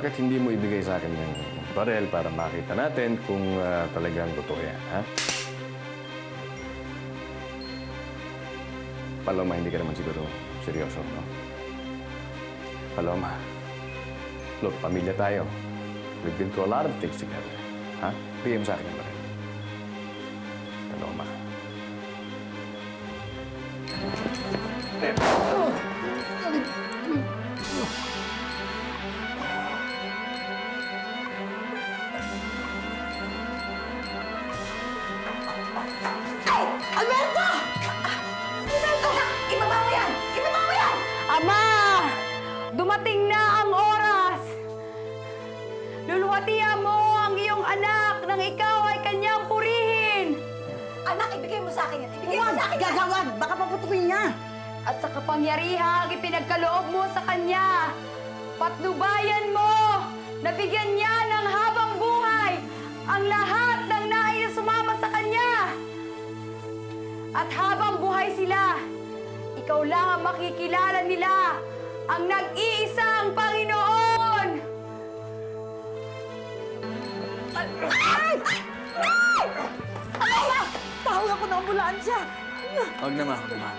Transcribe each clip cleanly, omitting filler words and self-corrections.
bakit hindi mo ibigay sa akin yung barel para makita natin kung talagang totoo yan, ha? Paloma, hindi ka naman siguro seryoso, no? Paloma, look, pamilya tayo. We've been through a lot of things together. Ha? Bigay mo sa akin yung baril. Paloma. Alberto! Alberto! Ibaba mo yan! Ibaba mo yan! Ama! Dumating na ang oras! Luluhatian mo ang iyong anak nang ikaw ay kanyang purihin! Anak, ibigay mo sa akin yan! Ibigay mo sa akin yan! Gagawad! Baka paputukin niya! At sa kapangyarihang ipinagkaloob mo sa kanya, patnubayan mo na bigyan niya ng habang buhay ang lahat ng nais na sumama sa kanya. At habang buhay sila, ikaw lang ang makikilala nila, ang nag-iisang Panginoon! Ay! Ay! Tawag ako ng ambulansya! Huwag naman, huwag naman.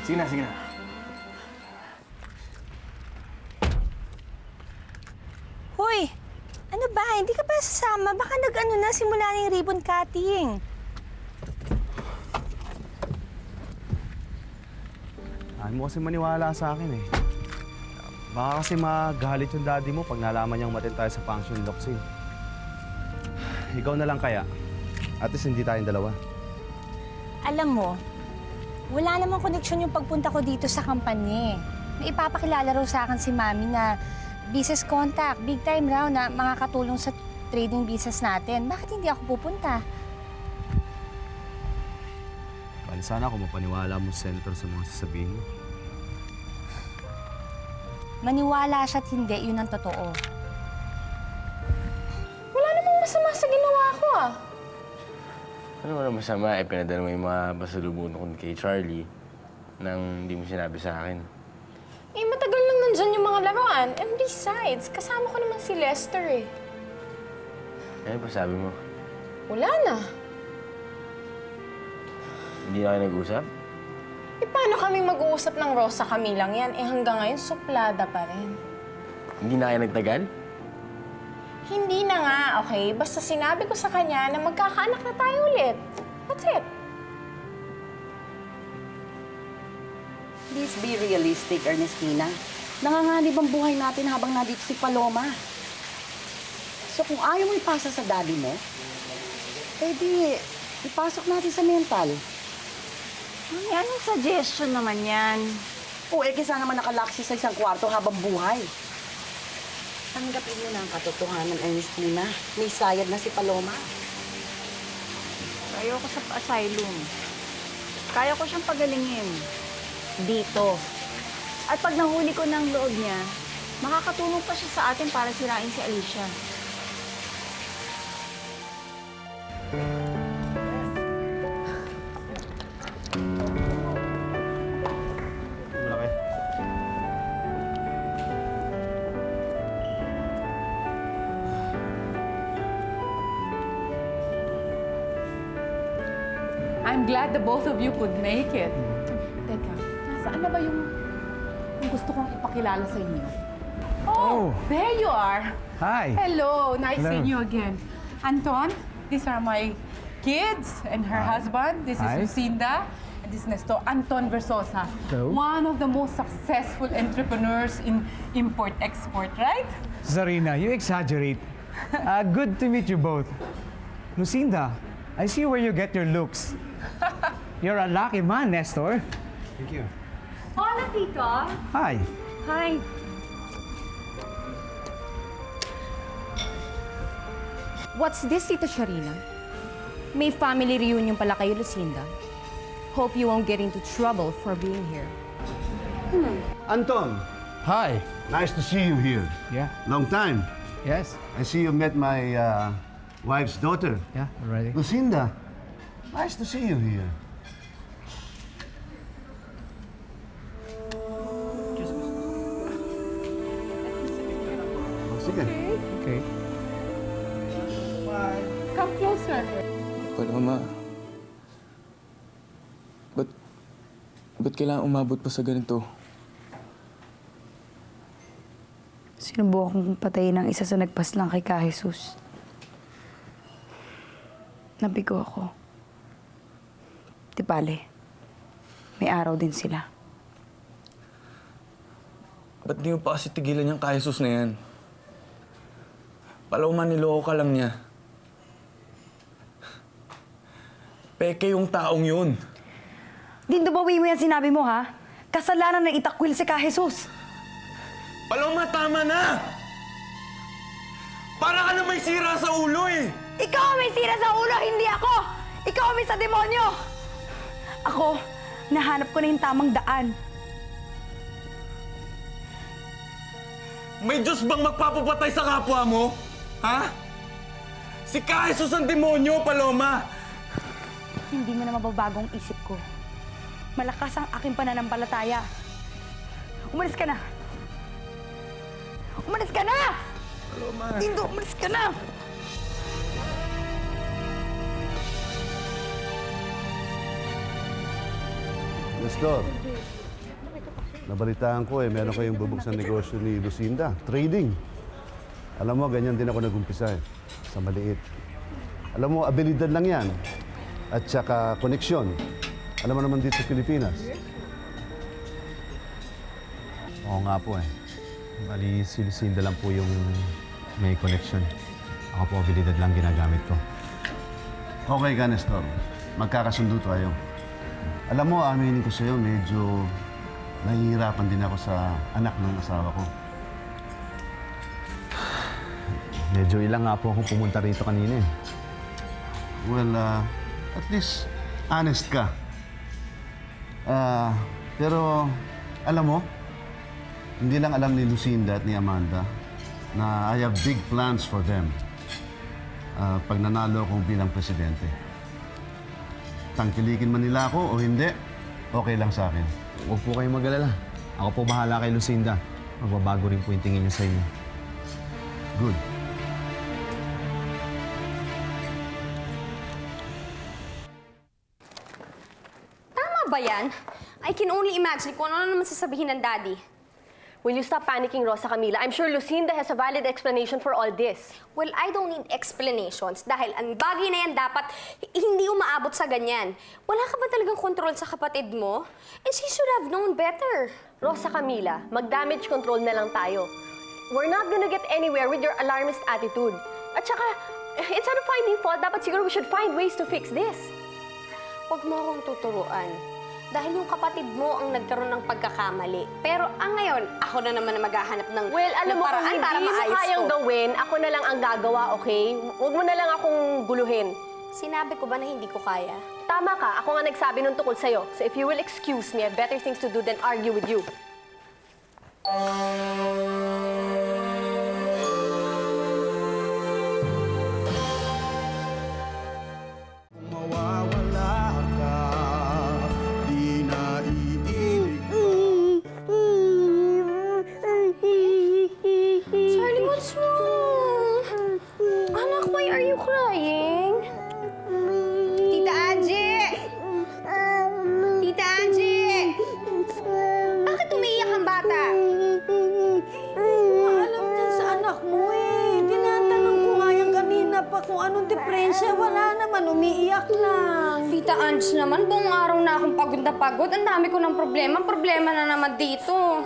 Sige na, sige na. Hoy! Ano ba? Hindi ka ba sasama? Baka nag-ano na, simula na yung ribbon cutting. Ayaw mo kasi maniwala sa akin eh. Baka kasi magalit yung daddy mo pag nalaman niyang matin tayo sa function doxing. Ikaw na lang kaya. At least hindi tayong dalawa. Alam mo, wala namang koneksyon yung pagpunta ko dito sa kampanya. May ipapakilala raw sa akin si Mami na business contact, big time raw na makakatulong sa trading business natin. Bakit hindi ako pupunta? Bali sana kung mapaniwala mo center sa mga sasabihin mo. Maniwala siya't hindi, yun ang totoo. Wala namang masama sa ginawa ko ah. Ano ba masama? Pinadala mo yung mga pasalubong ko kay Charlie nang hindi mo sinabi sa akin. Eh, matagal lang nandyan yung mga laruan. And besides, kasama ko naman si Lester eh. Ano ba sabi mo? Wala na. Hindi na kayo nag-usap? Eh, paano kaming mag-uusap ng Rosa kami lang yan? Eh, hanggang ngayon, suplada pa rin. Hindi na kayo nagtagal? Hindi na nga, okay? Basta sinabi ko sa kanya na magkakaanak na tayo ulit. That's it. Please be realistic, Ernestina. Nanganganib ang buhay natin habang nandito si Paloma. So kung ayaw mo ipasa sa daddy mo, di ipasok natin sa mental. Ay, anong suggestion naman yan? O kaysa naman nakalaksi sa isang kwarto habang buhay. Tanggapin mo na ang katotohanan, Ernestina. May sayad na si Paloma. Ayoko sa asylum. Kaya ko siyang pagalingin. Dito. At pag nahuli ko ng loob niya, makakatulong pa siya sa atin para sirain si Alicia. Malaki. I'm glad the both of you could make it. Teka, saan na ba yung gusto kong ipakilala sa inyo? Oh, there you are. Hi. Hello, nice Hello. seeing you again. Anton, these are my kids and her husband. This Hi. is Lucinda. And this is Nestor, Anton Versosa. Hello. One of the most successful entrepreneurs in import-export, right? Zarina, you exaggerate. Good to meet you both. Lucinda, I see where you get your looks. You're a lucky man, Nestor. Thank you. Hola, Tito. Hi. Hi. What's this, Tito Sharina? May family reunion pala kayo, Lucinda. Hope you won't get into trouble for being here. Anton, Hi. nice to see you here. Yeah. Long time. Yes. I see you met my wife's daughter, Yeah, already. Lucinda. Nice to see you here. Sige. Okay. Come closer. Paloma, ba't kailangan umabot pa sa ganito? Sinubukan kong patayin ang isa sa nagpaslang kay Ka Jesus. Nabigo ako. Di bale, may araw din sila. Ba't di mo pa kasi tigilan yung ka-Jesus na yan? Paloma, niloko ka lang niya. Peke yung taong yun. Dindubawi mo yan sinabi mo, ha? Kasalanan na itakwil si Ka Jesus. Paloma, tama na! Para ka na may sira sa ulo eh! Ikaw ang may sira sa ulo, hindi ako! Ikaw ang may sa demonyo! Ako, nahanap ko na yung tamang daan. May Diyos bang magpapapatay sa kapwa mo? Ha? Si Ka Jesus ang demonyo, Paloma! Hindi mo na mababagong isip ko. Malakas ang aking pananampalataya. Umalis ka na! Umalis ka na! Paloma! Dindo, umalis ka na! Nestor, nabalitaan ko meron kayong bubuksan negosyo ni Lucinda. Trading. Alam mo, ganyan din ako nag-umpisa sa maliit. Alam mo, abilidad lang yan. At saka koneksyon. Alam mo naman dito sa Pilipinas. Oo nga po Bali, si Lucinda lang po yung may connection. Ako po, abilidad lang ginagamit ko. Okay ka, Nestor. Magkakasundo tayo. Alam mo, aminin ko sa'yo, medyo nahihirapan din ako sa anak ng asawa ko. Medyo ilang nga po akong pumunta rito kanina Well, at least honest ka. Pero, alam mo, hindi lang alam ni Lucinda at ni Amanda na I have big plans for them pag nanalo akong bilang presidente. Tangkilikin man nila ako o hindi, okay lang sa akin. Huwag po kayong mag-alala. Ako po bahala kay Lucinda. Magbabago rin po yung tingin niyo sa inyo. Good. Tama ba yan? I can only imagine kung ano naman sasabihin ng daddy. Will you stop panicking, Rosa Camila? I'm sure Lucinda has a valid explanation for all this. Well, I don't need explanations dahil ang bagay na yan dapat hindi umaabot sa ganyan. Wala ka ba talagang kontrol sa kapatid mo? And she should have known better. Rosa Camila, mag-damage control na lang tayo. We're not gonna get anywhere with your alarmist attitude. At saka, instead of finding fault, dapat siguro we should find ways to fix this. Huwag mo akong tuturuan. Dahil yung kapatid mo ang nagkaroon ng pagkakamali. Pero ngayon, ako na naman na maghahanap ng Well, alam mo, kung paraan hindi para mo maayos kayang to. gawin, ako na lang ang gagawa, okay? Huwag mo na lang akong guluhin. Sinabi ko ba na hindi ko kaya? Tama ka, ako nga nagsabi nung tungkol sa'yo. So if you will excuse me, I have better things to do than argue with you. Charlie, what's wrong? Anak, why are you crying? Tita Angie! Tita Angie! Bakit umiiyak ang bata? Alam niyan sa anak mo Tinatanong ko nga yan kanina pa kung anong diferensya. Wala naman, umiiyak lang. Tita Angie naman, buong araw na akong pagod na pagod. Ang dami ko ng problema. Problema na naman dito.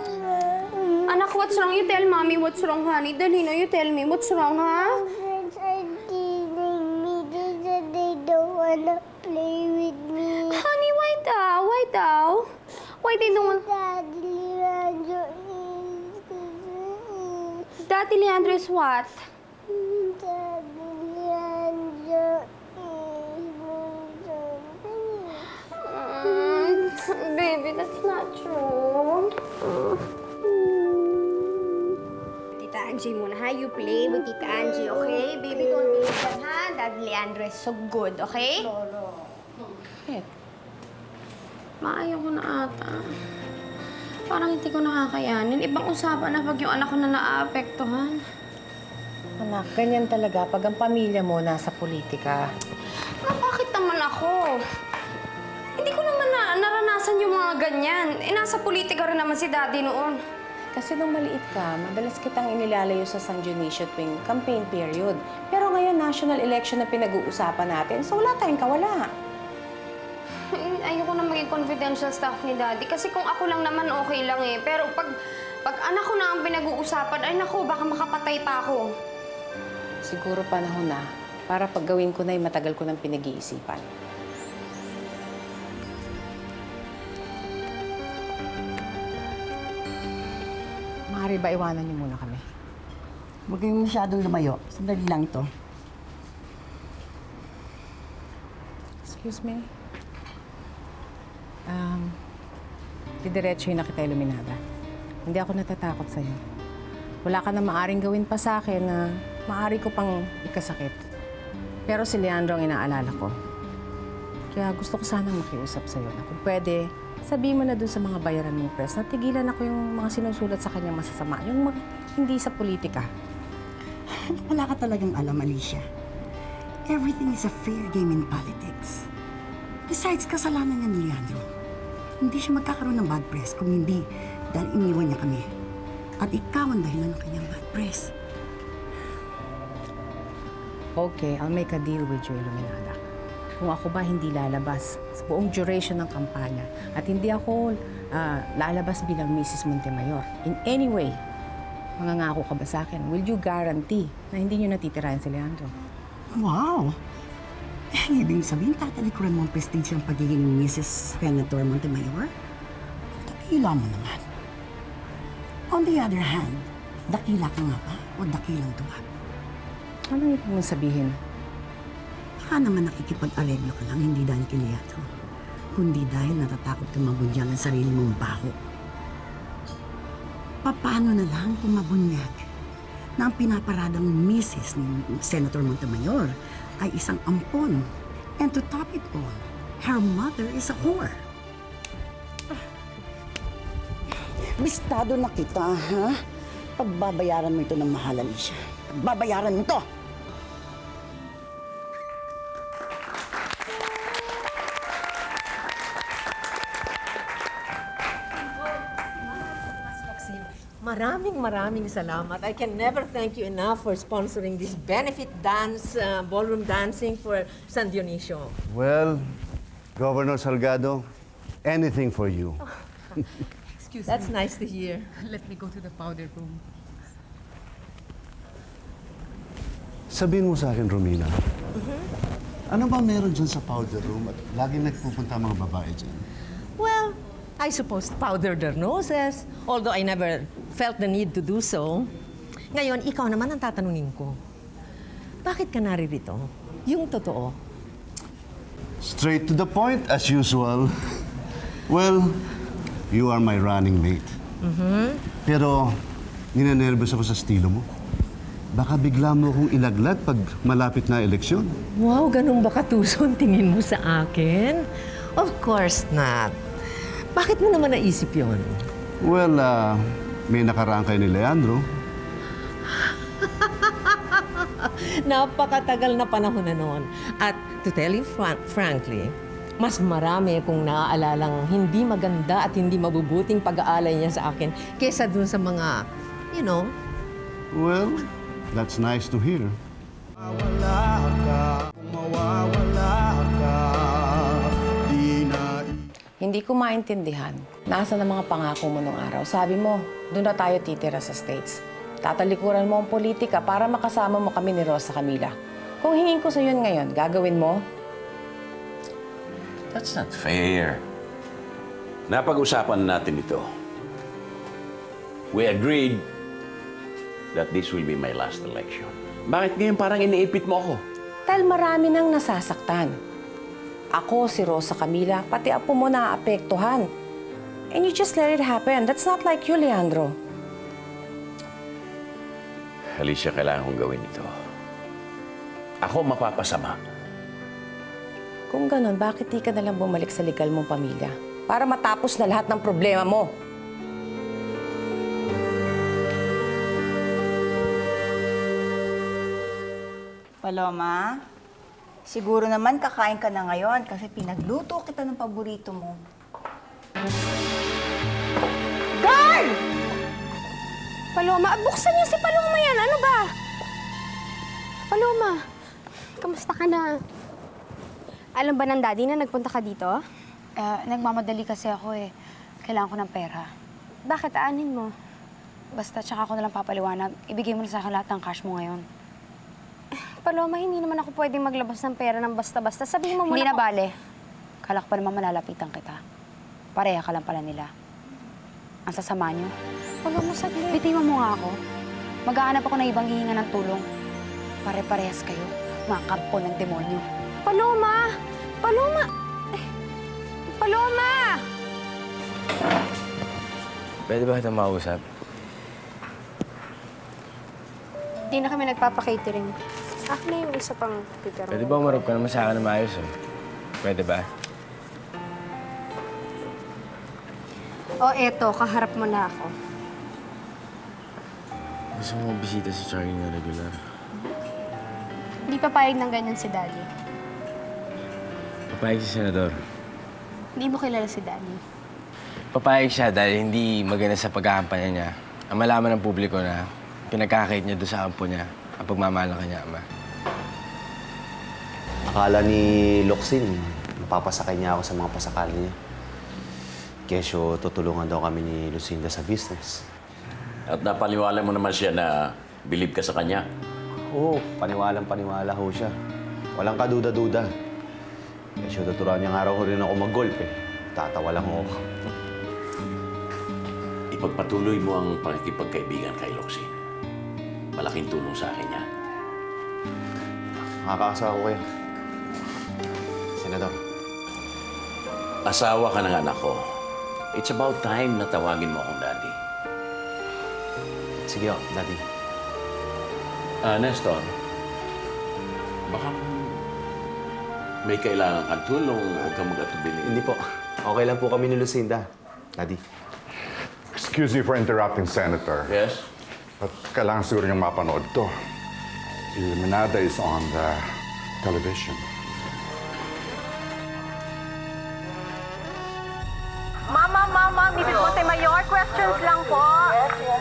Anak, what's wrong? You tell mommy what's wrong, honey. Dalino, you tell me what's wrong, ha? They don't wanna play with me. Honey, why daw? Why daw? Why they don't want... Daddy Leandro Daddy Leandro is what? Daddy Leandro Baby, that's not true. Tita Angie muna, ha? You play with Tita Angie, okay? Baby, don't leave them, ha? Daddy Leandro is so good, okay? Bakit? Maayaw ko na ata. Parang hindi ko nakakayanin. Ibang usapan na pag yung anak ko na naaapektuhan. Anak, ganyan talaga pag ang pamilya mo nasa politika. Bakit naman ako? Hindi ko naman naranasan yung mga ganyan. Nasa politika rin naman si Daddy noon. Kasi nung maliit ka, madalas kitang inilalayo sa San Dionisio tuwing campaign period. Pero ngayon, national election na pinag-uusapan natin, so wala tayong kawala. Ayoko na maging confidential staff ni Daddy kasi kung ako lang naman okay lang eh. Pero pag anak ko na ang pinag-uusapan, ay naku, baka makapatay pa ako. Siguro panahon na para pag gawin ko na yung matagal ko nang pinag-iisipan. Maaari ba iwanan niyo muna kami? Huwag kayong masyadong lumayo. Sandali lang ito. Excuse me? Didiretso yun na kita, Iluminada. Hindi ako natatakot sa'yo. Wala ka na maaring gawin pa sa akin na maari ko pang ikasakit. Pero si Leandro ang inaalala ko. Kaya gusto ko sanang makiusap sa'yo na kung pwede, sabihin mo na dun sa mga bayaran ng press na tigilan ako yung mga sinusulat sa kanyang masasama. Yung hindi sa politika. Wala ka talagang alam, Alicia. Everything is a fair game in politics. Besides, kasalanan niya ni Leandro. Hindi siya magkakaroon ng bad press kung hindi dahil iniwan niya kami. At ikaw ang dahilan ng kanyang bad press. Okay, I'll make a deal with you, Iluminada. Kung ako ba hindi lalabas sa buong duration ng kampanya at hindi ako lalabas bilang Mrs. Montemayor in any way, mangangako ka ba sa akin? Will you guarantee na hindi niyo natitirahan si Leandro? Wow! Ibig sabihin, tatalikuran mo ang prestige ng pagiging Mrs. Senator Montemayor? Dakila mo naman. On the other hand, dakila ka nga ba o dakilang tuwa? Anong ibig mong sabihin? Baka naman nakikipag-areglo ka lang, hindi dahil kay Leandro, kundi dahil natatakot ka mabunyag ang sarili mong baho. Paano na lang kung mabunyag na ang pinaparadang Mrs. ni Senator Montemayor ay isang ampon. And to top it all, her mother is a whore. Bistado na kita, ha? Pagbabayaran mo ito ng mahal, Alicia. Pagbabayaran mo ito! Maraming salamat. I can never thank you enough for sponsoring this benefit dance, ballroom dancing for San Dionisio. Well, Governor Salgado, anything for you. Excuse That's me. nice to hear. Let me go to the powder room. Sabihin mo sa akin, Romina, ano ba meron dyan sa powder room at laging nagpupunta ang mga babae dyan? Well, I suppose powder their noses, although I never felt the need to do so. Ngayon, ikaw naman ang tatanungin ko. Bakit ka naririto? Yung totoo. Straight to the point, as usual. Well, you are my running mate. Pero, ninenervous ako sa estilo mo. Baka bigla mo akong ilaglag pag malapit na eleksyon. Wow, ganun ba katuson tingin mo sa akin? Of course not. Bakit mo naman naisip yun? Well, may nakaraan kayo ni Leandro. Napakatagal na panahon na noon. At to tell you frankly, mas marami kung naaalalang hindi maganda at hindi mabubuting pag-aalay niya sa akin kesa dun sa mga, you know. Well, that's nice to hear. Hindi ko maintindihan. Nasaan ang mga pangako mo nung araw? Sabi mo, doon na tayo titira sa States. Tatalikuran mo ang politika para makasama mo kami ni Rosa Camila. Kung hingin ko sa yun ngayon, gagawin mo? That's not fair. Napag-usapan natin ito. We agreed that this will be my last election. Bakit ngayon parang iniipit mo ako? Dahil marami nang nasasaktan. Ako, si Rosa Camila, pati apo mo naaapektuhan. And you just let it happen. That's not like you, Leandro. Alicia, kailangan kong gawin ito. Ako mapapasama. Kung ganun, bakit di ka nalang bumalik sa legal mong pamilya? Para matapos na lahat ng problema mo. Paloma, siguro naman kakain ka na ngayon kasi pinagluto kita ng paborito mo. Guard! Paloma, buksan niyo si Paloma yan. Ano ba? Paloma, kamusta ka na? Alam ba ng daddy na nagpunta ka dito? Nagmamadali kasi ako eh. Kailangan ko ng pera. Bakit aanin mo? Basta tsaka ako nalang papaliwanag. Ibigay mo na sa akin lahat ng cash mo ngayon. Paloma, hindi naman ako pwedeng maglabas ng pera ng basta-basta. Sabihin mo muna Hindi na bale. Kala ko pa naman malalapitan kita. Pareha ka lang pala nila. Ang sasama niyo. Paloma, saglit. Bitiwan mo nga ako. Maghahanap ako ng ibang hihinga ng tulong. Pare-parehas kayo. Mga kampo ng demonyo. Paloma! Paloma! Paloma! Pwede ba kita mausap? Hindi na kami nagpapakatering. Ako na yung isa pang titira. Pwede ba umarap ka naman sa akin na maayos, oh? Pwede ba? Eto, kaharap mo na ako. Gusto mo bisita si Charlie na regular. Hindi papayag ng ganyan si Daddy. Papayag si Senador. Hindi mo kilala si Daddy. Papayag siya dahil hindi maganda sa pagkakampanya niya ang malaman ng publiko na pinagkakait niya doon sa kampo niya ang pagmamahal ng kanya ama. Akala ni Locsin, mapapasakay niya ako sa mga pasakali niya. Kesyo, tutulungan daw kami ni Lucinda sa business. At napaniwala mo naman siya na believe ka sa kanya. Oo, paniwalang-paniwala ho siya. Walang kaduda-duda. Kesyo, tuturuan niyang araw ko rin ako mag-golf eh. Tatawa lang ako. Ipagpatuloy mo ang pakikipagkaibigan kay Locsin. Malaking tulong sa akin yan. Makakaasawa ko kayo. Senador. Asawa ka ng anak ko. It's about time na tawagin mo akong daddy. Sige, daddy. Nestor, baka may kailangan kang tulong, huwag kang mag-atubili. Hindi po. Okay lang po kami ni Lucinda. Daddy. Excuse me for interrupting, Senator. Yes? But kailangan siguro niyong mapanood to. Illuminada is on the television. Mama, Mrs. Montemayor, questions lang po. Yes.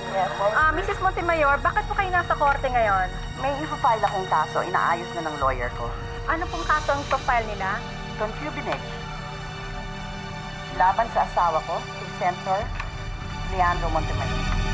Mrs. Montemayor, bakit po kayo nasa korte ngayon? May ipafile akong kaso, inaayos na ng lawyer ko. Ano pong kaso ang profile nila? Concubinage. Laban sa asawa ko, si Senator Leandro Montemayor.